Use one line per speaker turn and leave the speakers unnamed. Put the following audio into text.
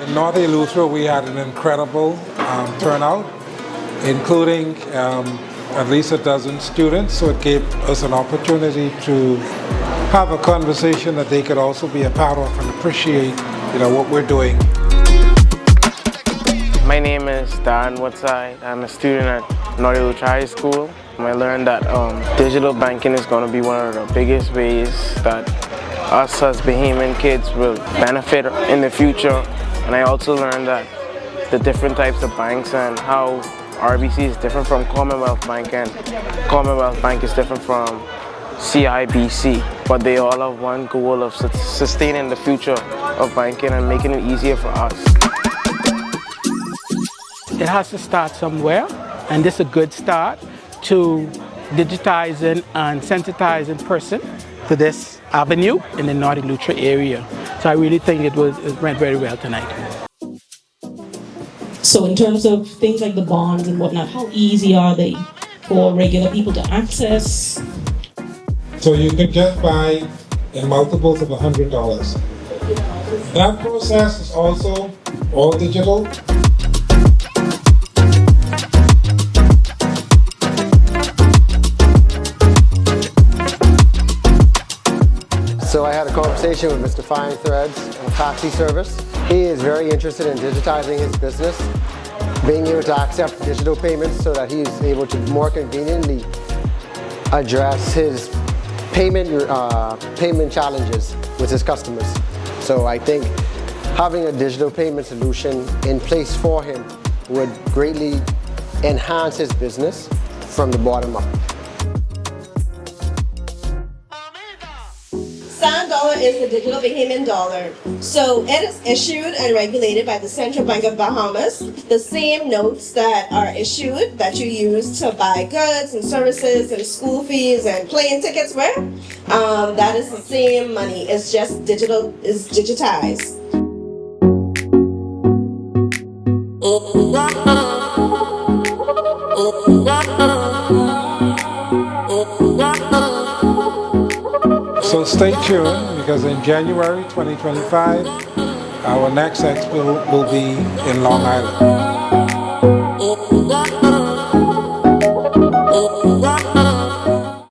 in North Eleuthera, we had an incredible turnout, including at least a dozen students. So it gave us an opportunity to have a conversation that they could also be a part of and appreciate, what we're doing.
My name is Dan Woodside. I'm a student at North Eleuthera High School. I learned that digital banking is going to be one of the biggest ways that us as Bahamian kids will benefit in the future. And I also learned that the different types of banks and how RBC is different from Commonwealth Bank and Commonwealth Bank is different from CIBC. But they all have one goal of sustaining the future of banking and making it easier for us.
It has to start somewhere, and this is a good start to digitizing and sensitizing person to this avenue in the North Eleuthera area. So I really think it went very well tonight.
So in terms of things like the bonds and whatnot, how easy are they for regular people to access?
So you can just buy in multiples of $100. That process is also all digital.
So I had a conversation with Mr. Fine Threads, a taxi service. He is very interested in digitizing his business, being able to accept digital payments so that he is able to more conveniently address his payment challenges with his customers. So I think having a digital payment solution in place for him would greatly enhance his business from the bottom up.
$1 is the digital Bahamian dollar. So it is issued and regulated by the Central Bank of Bahamas. The same notes that are issued that you use to buy goods and services and school fees and plane tickets with, that is the same money. It's just digital, it's digitized.
So stay tuned, because in January 2025, our next expo will be in Long Island.